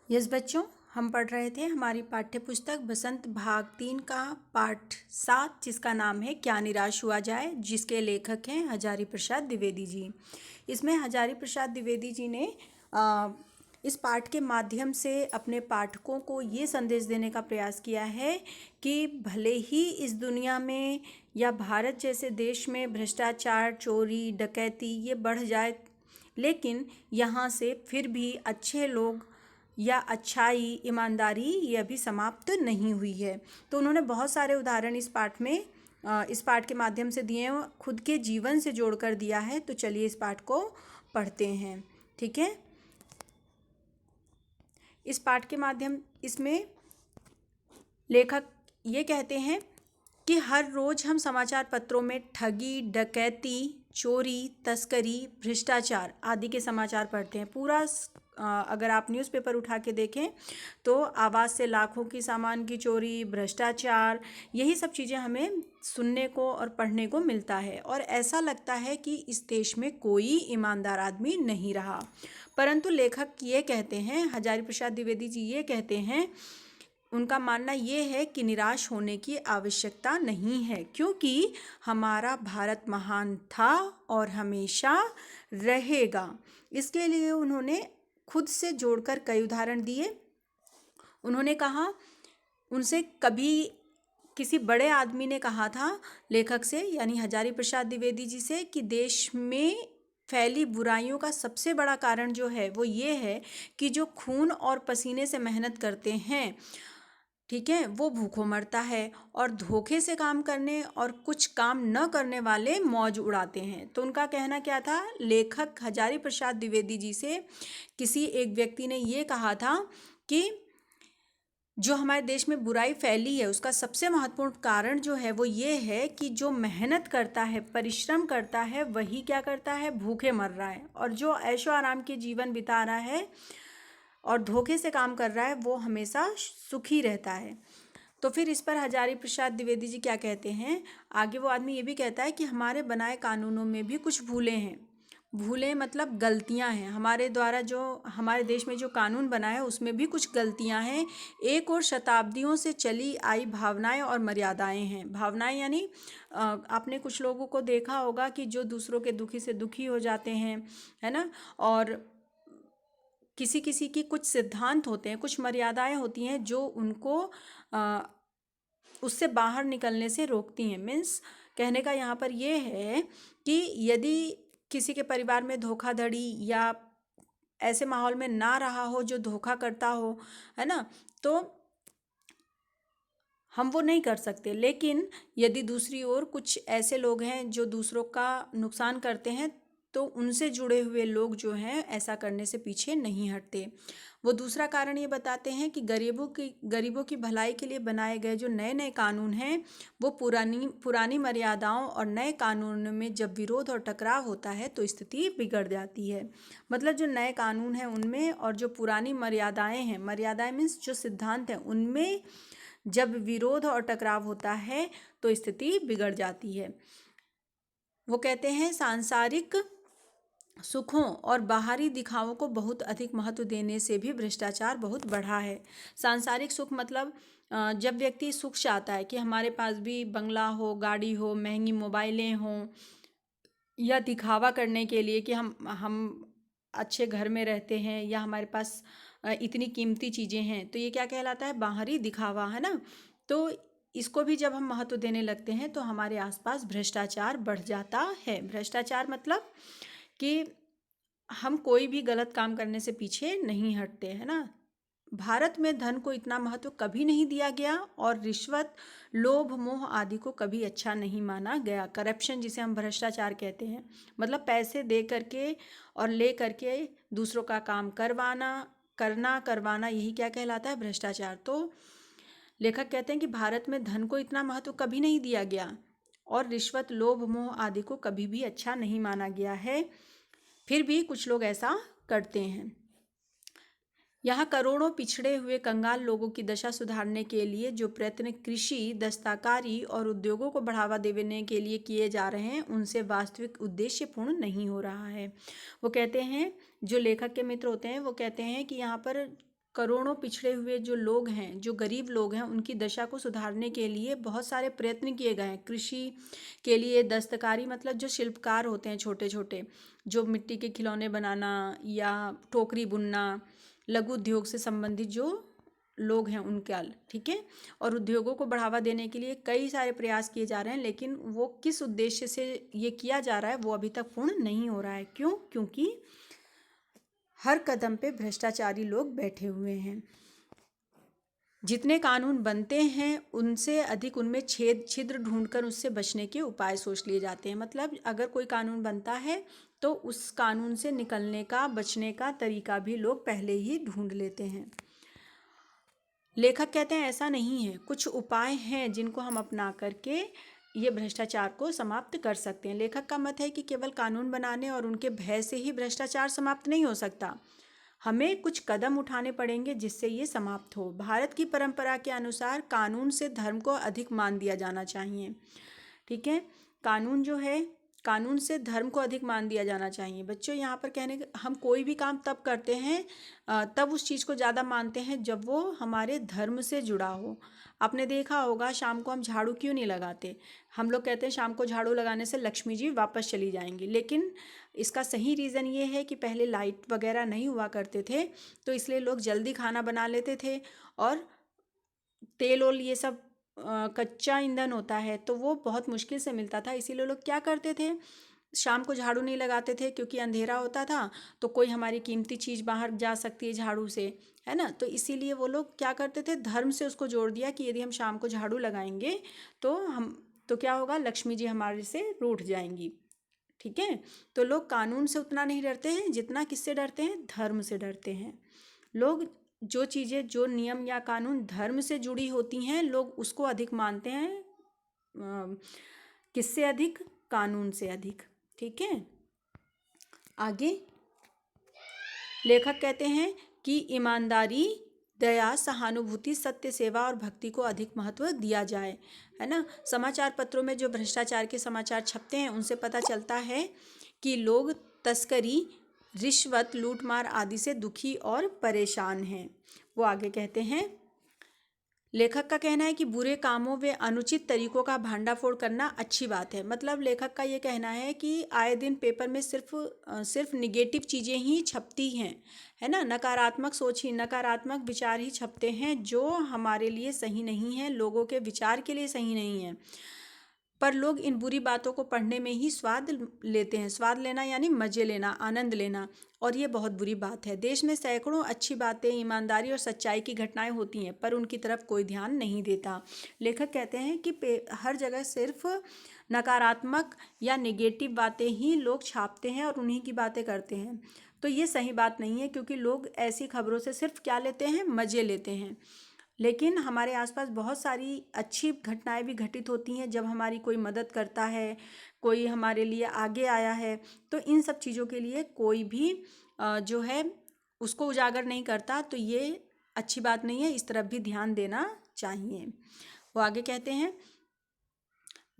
Yes बच्चों, हम पढ़ रहे थे हमारी पाठ्य पुस्तक बसंत भाग 3 का पाठ 7 जिसका नाम है क्या निराश हुआ जाए, जिसके लेखक हैं हजारी प्रसाद द्विवेदी जी। इसमें हजारी प्रसाद द्विवेदी जी ने इस पाठ के माध्यम से अपने पाठकों को ये संदेश देने का प्रयास किया है कि भले ही इस दुनिया में या भारत जैसे देश में भ्रष्टाचार, चोरी, डकैती ये बढ़ जाए, लेकिन यहाँ से फिर भी अच्छे लोग या अच्छाई, ईमानदारी ये अभी समाप्त नहीं हुई है। तो उन्होंने बहुत सारे उदाहरण इस पाठ के माध्यम से दिए हैं, खुद के जीवन से जोड़कर दिया है। तो चलिए इस पाठ को पढ़ते हैं, ठीक है। इस पाठ के माध्यम इसमें लेखक ये कहते हैं कि हर रोज़ हम समाचार पत्रों में ठगी, डकैती, चोरी, तस्करी, भ्रष्टाचार आदि के समाचार पढ़ते हैं। अगर आप न्यूज़पेपर उठा के देखें तो आवाज़ से लाखों की सामान की चोरी, भ्रष्टाचार, यही सब चीज़ें हमें सुनने को और पढ़ने को मिलता है। और ऐसा लगता है कि इस देश में कोई ईमानदार आदमी नहीं रहा। परंतु लेखक ये कहते हैं, हजारी प्रसाद द्विवेदी जी ये कहते हैं, उनका मानना ये है कि निराश होने की आवश्यकता नहीं है, क्योंकि हमारा भारत महान था और हमेशा रहेगा। इसके लिए उन्होंने खुद से जोड़कर कई उदाहरण दिए। उन्होंने कहा, उनसे कभी किसी बड़े आदमी ने कहा था लेखक से, यानी हजारी प्रसाद द्विवेदी जी से, कि देश में फैली बुराइयों का सबसे बड़ा कारण जो है वो ये है कि जो खून और पसीने से मेहनत करते हैं, ठीक है, वो भूखों मरता है, और धोखे से काम करने और कुछ काम न करने वाले मौज उड़ाते हैं। तो उनका कहना क्या था, लेखक हजारी प्रसाद द्विवेदी जी से किसी एक व्यक्ति ने ये कहा था कि जो हमारे देश में बुराई फैली है उसका सबसे महत्वपूर्ण कारण जो है वो ये है कि जो मेहनत करता है, परिश्रम करता है, वही क्या करता है, भूखे मर रहा है, और जो ऐशो आराम के जीवन बिता रहा है और धोखे से काम कर रहा है वो हमेशा सुखी रहता है। तो फिर इस पर हजारी प्रसाद द्विवेदी जी क्या कहते हैं, आगे वो आदमी ये भी कहता है कि हमारे बनाए कानूनों में भी कुछ भूलें हैं। भूलें मतलब गलतियां हैं, हमारे द्वारा जो हमारे देश में जो कानून बना है उसमें भी कुछ गलतियां हैं। एक और शताब्दियों से चली आई भावनाएं और मर्यादाएं हैं। भावनाएं यानी आपने कुछ लोगों को देखा होगा कि जो दूसरों के दुखी से दुखी हो जाते हैं, है ना, और किसी किसी की कुछ सिद्धांत होते हैं, कुछ मर्यादाएं होती हैं जो उनको उससे बाहर निकलने से रोकती हैं। मीन्स कहने का यहाँ पर ये है कि यदि किसी के परिवार में धोखाधड़ी या ऐसे माहौल में ना रहा हो जो धोखा करता हो, है ना, तो हम वो नहीं कर सकते। लेकिन यदि दूसरी ओर कुछ ऐसे लोग हैं जो दूसरों का नुकसान करते हैं, तो उनसे जुड़े हुए लोग जो हैं ऐसा करने से पीछे नहीं हटते। वो दूसरा कारण ये बताते हैं कि गरीबों की भलाई के लिए बनाए गए जो नए नए कानून हैं वो पुरानी पुरानी मर्यादाओं और नए कानूनों में जब विरोध और टकराव होता है तो स्थिति बिगड़ जाती है। मतलब जो नए कानून हैं उनमें और जो पुरानी मर्यादाएं हैं, मर्यादाएं मीन्स जो सिद्धांत हैं, उनमें जब विरोध और टकराव होता है तो स्थिति बिगड़ जाती है। वो कहते हैं सांसारिक सुखों और बाहरी दिखावों को बहुत अधिक महत्व देने से भी भ्रष्टाचार बहुत बढ़ा है। सांसारिक सुख मतलब जब व्यक्ति सुख चाहता है कि हमारे पास भी बंगला हो, गाड़ी हो, महंगी मोबाइलें हों, या दिखावा करने के लिए कि हम अच्छे घर में रहते हैं या हमारे पास इतनी कीमती चीज़ें हैं, तो ये क्या कहलाता है, बाहरी दिखावा, है ना। तो इसको भी जब हम महत्व देने लगते हैं तो हमारे आसपास भ्रष्टाचार बढ़ जाता है। भ्रष्टाचार मतलब कि हम कोई भी गलत काम करने से पीछे नहीं हटते, है ना। भारत में धन को इतना महत्व कभी नहीं दिया गया और रिश्वत, लोभ, मोह आदि को कभी अच्छा नहीं माना गया। करप्शन जिसे हम भ्रष्टाचार कहते हैं, मतलब पैसे दे करके और ले करके दूसरों का काम करवाना, यही क्या कहलाता है, भ्रष्टाचार। तो लेखक कहते हैं कि भारत में धन को इतना महत्व कभी नहीं दिया गया और रिश्वत, लोभ, मोह आदि को कभी भी अच्छा नहीं माना गया है, फिर भी कुछ लोग ऐसा करते हैं। यहाँ करोड़ों पिछड़े हुए कंगाल लोगों की दशा सुधारने के लिए जो प्रयत्न कृषि, दस्तकारी और उद्योगों को बढ़ावा देने के लिए किए जा रहे हैं, उनसे वास्तविक उद्देश्य पूर्ण नहीं हो रहा है। वो कहते हैं, जो लेखक के मित्र होते हैं वो कहते हैं कि यहाँ पर करोड़ों पिछड़े हुए जो लोग हैं, जो गरीब लोग हैं, उनकी दशा को सुधारने के लिए बहुत सारे प्रयत्न किए गए हैं। कृषि के लिए दस्तकारी, मतलब जो शिल्पकार होते हैं छोटे छोटे, जो मिट्टी के खिलौने बनाना या टोकरी बुनना, लघु उद्योग से संबंधित जो लोग हैं उनका, ठीक है। और उद्योगों को बढ़ावा देने के लिए कई सारे प्रयास किए जा रहे हैं, लेकिन वो किस उद्देश्य से ये किया जा रहा है वो अभी तक पूर्ण नहीं हो रहा है। क्यों? क्योंकि हर कदम पे भ्रष्टाचारी लोग बैठे हुए हैं। जितने कानून बनते हैं उनसे अधिक उनमें छिद्र ढूंढकर उससे बचने के उपाय सोच लिए जाते हैं। मतलब अगर कोई कानून बनता है तो उस कानून से निकलने का, बचने का तरीका भी लोग पहले ही ढूंढ लेते हैं। लेखक कहते हैं ऐसा नहीं है, कुछ उपाय हैं जिनको हम अपना करके ये भ्रष्टाचार को समाप्त कर सकते हैं। लेखक का मत है कि केवल कानून बनाने और उनके भय से ही भ्रष्टाचार समाप्त नहीं हो सकता, हमें कुछ कदम उठाने पड़ेंगे जिससे ये समाप्त हो। भारत की परंपरा के अनुसार कानून से धर्म को अधिक मान दिया जाना चाहिए, ठीक है। कानून जो है, कानून से धर्म को अधिक मान दिया जाना चाहिए। बच्चों यहाँ पर कहने हम कोई भी काम तब करते हैं, तब उस चीज़ को ज़्यादा मानते हैं जब वो हमारे धर्म से जुड़ा हो। आपने देखा होगा शाम को हम झाड़ू क्यों नहीं लगाते? हम लोग कहते हैं शाम को झाड़ू लगाने से लक्ष्मी जी वापस चली जाएंगी, लेकिन इसका सही रीज़न ये है कि पहले लाइट वगैरह नहीं हुआ करते थे, तो इसलिए लोग जल्दी खाना बना लेते थे, और तेल और ये सब कच्चा ईंधन होता है तो वो बहुत मुश्किल से मिलता था। इसीलिए लोग क्या करते थे, शाम को झाड़ू नहीं लगाते थे, क्योंकि अंधेरा होता था तो कोई हमारी कीमती चीज़ बाहर जा सकती है झाड़ू से, है ना। तो इसीलिए वो लोग क्या करते थे, धर्म से उसको जोड़ दिया कि यदि हम शाम को झाड़ू लगाएंगे तो क्या होगा, लक्ष्मी जी हमारे से रूठ जाएंगी, ठीक है। तो लोग कानून से उतना नहीं डरते हैं जितना किससे डरते हैं, धर्म से डरते हैं। लोग जो चीज़ें, जो नियम या कानून धर्म से जुड़ी होती हैं, लोग उसको अधिक मानते हैं, किससे अधिक, कानून से अधिक, ठीक है। आगे लेखक कहते हैं कि ईमानदारी, दया, सहानुभूति, सत्य, सेवा और भक्ति को अधिक महत्व दिया जाए, है ना। समाचार पत्रों में जो भ्रष्टाचार के समाचार छपते हैं उनसे पता चलता है कि लोग तस्करी, रिश्वत, लूटमार आदि से दुखी और परेशान हैं। वो आगे कहते हैं, लेखक का कहना है कि बुरे कामों व अनुचित तरीकों का भांडाफोड़ करना अच्छी बात है। मतलब लेखक का ये कहना है कि आए दिन पेपर में सिर्फ निगेटिव चीज़ें ही छपती हैं, है ना। नकारात्मक सोच ही, नकारात्मक विचार ही छपते हैं जो हमारे लिए सही नहीं है, लोगों के विचार के लिए सही नहीं है। पर लोग इन बुरी बातों को पढ़ने में ही स्वाद लेते हैं। स्वाद लेना यानी मज़े लेना, आनंद लेना, और ये बहुत बुरी बात है। देश में सैकड़ों अच्छी बातें, ईमानदारी और सच्चाई की घटनाएं होती हैं, पर उनकी तरफ कोई ध्यान नहीं देता। लेखक कहते हैं कि हर जगह सिर्फ नकारात्मक या नेगेटिव बातें ही लोग छापते हैं और उन्हीं की बातें करते हैं। तो ये सही बात नहीं है, क्योंकि लोग ऐसी खबरों से सिर्फ क्या लेते हैं, मज़े लेते हैं। लेकिन हमारे आसपास बहुत सारी अच्छी घटनाएं भी घटित होती हैं, जब हमारी कोई मदद करता है, कोई हमारे लिए आगे आया है, तो इन सब चीज़ों के लिए कोई भी जो है उसको उजागर नहीं करता, तो ये अच्छी बात नहीं है, इस तरफ भी ध्यान देना चाहिए। वो आगे कहते हैं,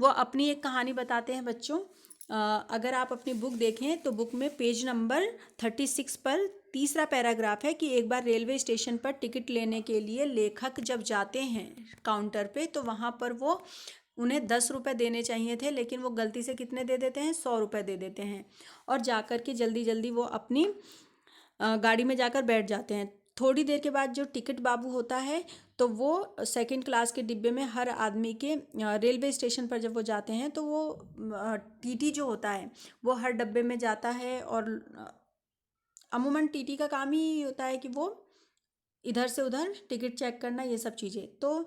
वो अपनी एक कहानी बताते हैं बच्चों। अगर आप अपनी बुक देखें तो बुक में पेज नंबर 36 पर तीसरा पैराग्राफ है कि एक बार रेलवे स्टेशन पर टिकट लेने के लिए लेखक जब जाते हैं काउंटर पे, तो वहाँ पर वो उन्हें 10 रुपये देने चाहिए थे, लेकिन वो गलती से कितने दे देते हैं, 100 रुपये दे देते हैं, और जाकर के जल्दी जल्दी वो अपनी गाड़ी में जाकर बैठ जाते हैं। थोड़ी देर के बाद जो टिकट बाबू होता है, तो वो सेकंड क्लास के डिब्बे में हर आदमी के, रेलवे स्टेशन पर जब वो जाते हैं तो वो टीटी जो होता है वो हर डब्बे में जाता है, और अमूमन टीटी का काम ही होता है कि वो इधर से उधर टिकट चेक करना, ये सब चीज़ें। तो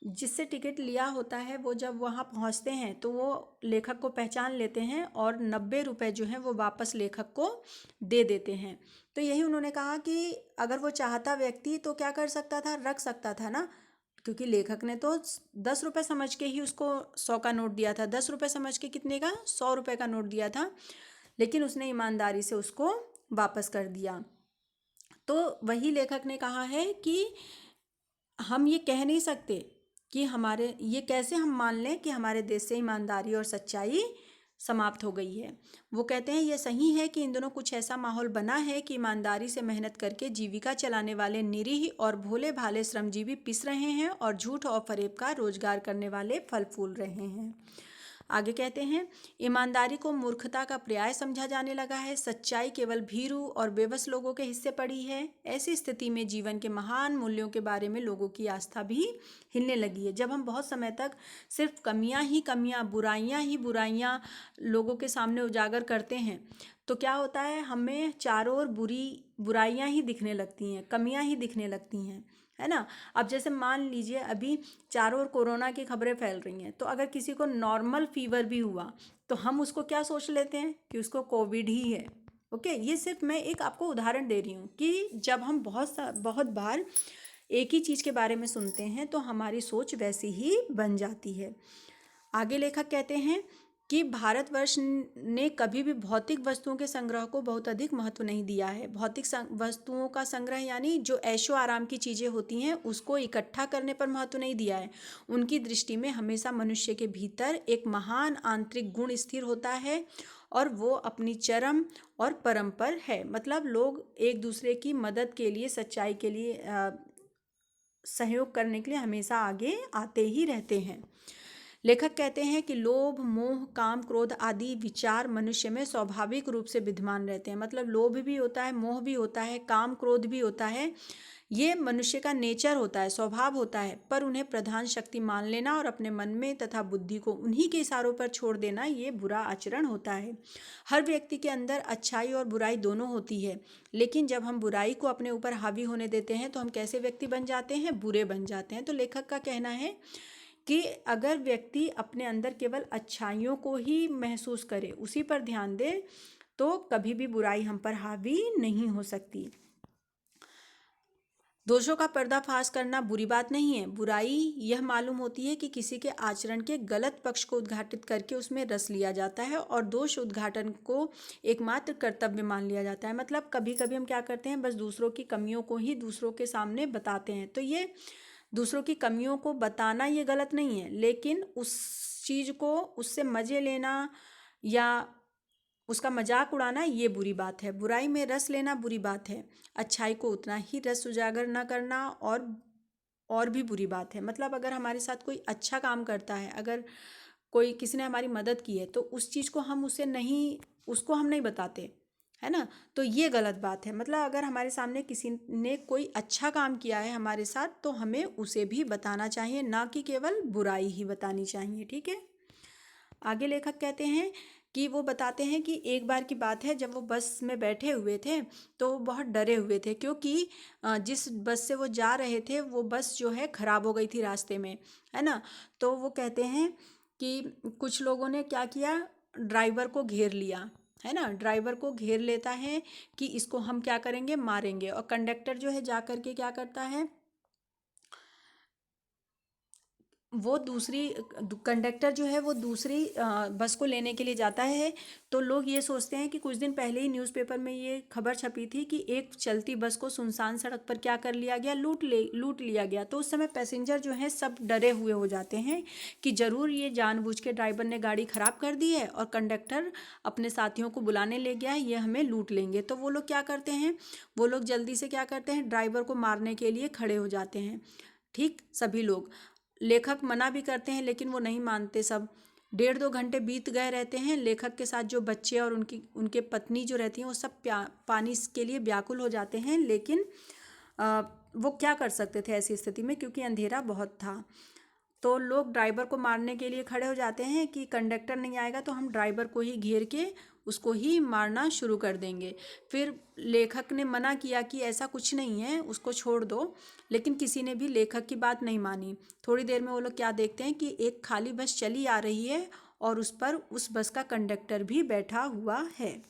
जिससे टिकट लिया होता है वो जब वहाँ पहुँचते हैं तो वो लेखक को पहचान लेते हैं और 90 रुपये जो हैं वो वापस लेखक को दे देते हैं। तो यही उन्होंने कहा कि अगर वो चाहता व्यक्ति तो क्या कर सकता था, रख सकता था ना, क्योंकि लेखक ने तो 10 रुपये समझ के ही उसको 100 का नोट दिया था, 10 रुपये समझ के कितने का, 100 रुपये का नोट दिया था, लेकिन उसने ईमानदारी से उसको वापस कर दिया। तो वही लेखक ने कहा है कि हम ये कह नहीं सकते कि हमारे, ये कैसे हम मान लें कि हमारे देश से ईमानदारी और सच्चाई समाप्त हो गई है। वो कहते हैं यह सही है कि इन दिनों कुछ ऐसा माहौल बना है कि ईमानदारी से मेहनत करके जीविका चलाने वाले निरीह और भोले भाले श्रमजीवी पिस रहे हैं और झूठ और फरेब का रोजगार करने वाले फल फूल रहे हैं। आगे कहते हैं ईमानदारी को मूर्खता का पर्याय समझा जाने लगा है। सच्चाई केवल भीरू और बेबस लोगों के हिस्से पड़ी है। ऐसी स्थिति में जीवन के महान मूल्यों के बारे में लोगों की आस्था भी हिलने लगी है। जब हम बहुत समय तक सिर्फ कमियां ही कमियां, बुराइयां ही बुराइयां लोगों के सामने उजागर करते हैं तो क्या होता है, हमें चारों ओर बुराइयां ही दिखने लगती हैं, कमियां ही दिखने लगती हैं, है ना। अब जैसे मान लीजिए अभी चारों ओर कोरोना की खबरें फैल रही हैं, तो अगर किसी को नॉर्मल फीवर भी हुआ तो हम उसको क्या सोच लेते हैं कि उसको कोविड ही है। ओके, ये सिर्फ मैं एक आपको उदाहरण दे रही हूँ कि जब हम बहुत बार एक ही चीज़ के बारे में सुनते हैं तो हमारी सोच वैसी ही बन जाती है। आगे लेखक कहते हैं कि भारतवर्ष ने कभी भी भौतिक वस्तुओं के संग्रह को बहुत अधिक महत्व नहीं दिया है। भौतिक वस्तुओं का संग्रह यानी जो ऐशो आराम की चीज़ें होती हैं उसको इकट्ठा करने पर महत्व नहीं दिया है। उनकी दृष्टि में हमेशा मनुष्य के भीतर एक महान आंतरिक गुण स्थिर होता है और वो अपनी चरम और परम पर है। मतलब लोग एक दूसरे की मदद के लिए, सच्चाई के लिए, सहयोग करने के लिए हमेशा आगे आते ही रहते हैं। लेखक कहते हैं कि लोभ, मोह, काम, क्रोध आदि विचार मनुष्य में स्वाभाविक रूप से विद्यमान रहते हैं। मतलब लोभ भी होता है, मोह भी होता है, काम क्रोध भी होता है। ये मनुष्य का नेचर होता है, स्वभाव होता है। पर उन्हें प्रधान शक्ति मान लेना और अपने मन में तथा बुद्धि को उन्हीं के इशारों पर छोड़ देना, ये बुरा आचरण होता है। हर व्यक्ति के अंदर अच्छाई और बुराई दोनों होती है, लेकिन जब हम बुराई को अपने ऊपर हावी होने देते हैं तो हम कैसे व्यक्ति बन जाते हैं, बुरे बन जाते हैं। तो लेखक का कहना है कि अगर व्यक्ति अपने अंदर केवल अच्छाइयों को ही महसूस करे, उसी पर ध्यान दे, तो कभी भी बुराई हम पर हावी नहीं हो सकती। दोषों का पर्दाफाश करना बुरी बात नहीं है। बुराई यह मालूम होती है कि किसी के आचरण के गलत पक्ष को उद्घाटित करके उसमें रस लिया जाता है और दोष उद्घाटन को एकमात्र कर्तव्य मान लिया जाता है। मतलब कभी कभी हम क्या करते हैं, बस दूसरों की कमियों को ही दूसरों के सामने बताते हैं। तो ये दूसरों की कमियों को बताना ये गलत नहीं है, लेकिन उस चीज़ को, उससे मज़े लेना या उसका मजाक उड़ाना ये बुरी बात है। बुराई में रस लेना बुरी बात है। अच्छाई को उतना ही रस उजागर न करना और भी बुरी बात है। मतलब अगर हमारे साथ कोई अच्छा काम करता है, अगर कोई किसी ने हमारी मदद की है तो उस चीज़ को हम उसको हम नहीं बताते, है ना। तो ये गलत बात है। मतलब अगर हमारे सामने किसी ने कोई अच्छा काम किया है हमारे साथ तो हमें उसे भी बताना चाहिए, ना कि केवल बुराई ही बतानी चाहिए। ठीक है। आगे लेखक कहते हैं कि वो बताते हैं कि एक बार की बात है, जब वो बस में बैठे हुए थे तो वो बहुत डरे हुए थे, क्योंकि जिस बस से वो जा रहे थे वो बस जो है ख़राब हो गई थी रास्ते में, है ना। तो वो कहते हैं कि कुछ लोगों ने क्या किया, ड्राइवर को घेर लिया, है ना। ड्राइवर को घेर लेता है कि इसको हम क्या करेंगे, मारेंगे। और कंडक्टर जो है जा कर के क्या करता है, वो दूसरी कंडक्टर जो है वो दूसरी बस को लेने के लिए जाता है। तो लोग ये सोचते हैं कि कुछ दिन पहले ही न्यूज़पेपर में ये खबर छपी थी कि एक चलती बस को सुनसान सड़क पर क्या कर लिया गया, लूट लिया गया। तो उस समय पैसेंजर जो हैं सब डरे हुए हो जाते हैं कि ज़रूर ये जानबूझ के ड्राइवर ने गाड़ी ख़राब कर दी है और कंडक्टर अपने साथियों को बुलाने ले गया है, ये हमें लूट लेंगे। तो वो लोग क्या करते हैं, वो लोग जल्दी से क्या करते हैं, ड्राइवर को मारने के लिए खड़े हो जाते हैं। ठीक, सभी लोग। लेखक मना भी करते हैं लेकिन वो नहीं मानते सब। 1.5-2 घंटे बीत गए रहते हैं। लेखक के साथ जो बच्चे और उनके पत्नी जो रहती हैं वो सब पानी के लिए व्याकुल हो जाते हैं, लेकिन वो क्या कर सकते थे ऐसी स्थिति में, क्योंकि अंधेरा बहुत था। तो लोग ड्राइवर को मारने के लिए खड़े हो जाते हैं कि कंडक्टर नहीं आएगा तो हम ड्राइवर को ही घेर के उसको ही मारना शुरू कर देंगे। फिर लेखक ने मना किया कि ऐसा कुछ नहीं है, उसको छोड़ दो, लेकिन किसी ने भी लेखक की बात नहीं मानी। थोड़ी देर में वो लोग क्या देखते हैं कि एक खाली बस चली आ रही है और उस पर उस बस का कंडक्टर भी बैठा हुआ है।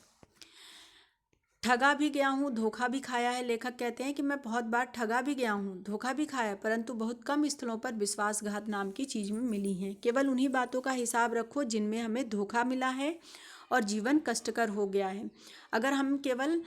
ठगा भी गया हूँ, धोखा भी खाया है। लेखक कहते हैं कि मैं बहुत बार ठगा भी गया हूँ, धोखा भी खाया, परंतु बहुत कम स्थलों पर विश्वासघात नाम की चीज़ में मिली हैं। केवल उन्हीं बातों का हिसाब रखो जिनमें हमें धोखा मिला है और जीवन कष्टकर हो गया है। अगर हम केवल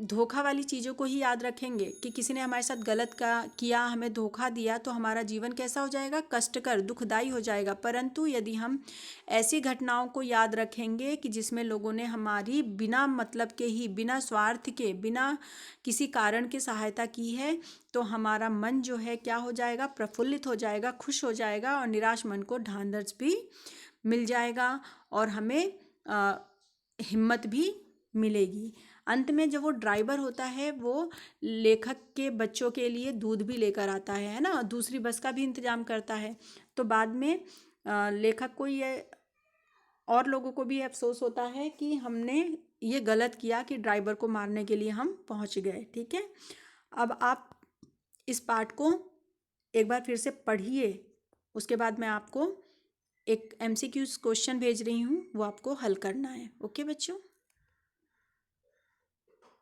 धोखा वाली चीज़ों को ही याद रखेंगे कि किसी ने हमारे साथ गलत किया, हमें धोखा दिया, तो हमारा जीवन कैसा हो जाएगा, कष्टकर, दुखदाई हो जाएगा। परंतु यदि हम ऐसी घटनाओं को याद रखेंगे कि जिसमें लोगों ने हमारी बिना मतलब के ही, बिना स्वार्थ के, बिना किसी कारण की सहायता की है, तो हमारा मन जो है क्या हो जाएगा, प्रफुल्लित हो जाएगा, खुश हो जाएगा और निराश मन को ढांढस भी मिल जाएगा और हमें हिम्मत भी मिलेगी। अंत में जब वो ड्राइवर होता है वो लेखक के बच्चों के लिए दूध भी लेकर आता है ना, दूसरी बस का भी इंतजाम करता है। तो बाद में लेखक को ये और लोगों को भी अफसोस होता है कि हमने ये गलत किया कि ड्राइवर को मारने के लिए हम पहुंच गए। ठीक है, अब आप इस पाठ को एक बार फिर से पढ़िए, उसके बाद मैं आपको एक MCQ क्वेश्चन भेज रही हूँ, वो आपको हल करना है। ओके बच्चों।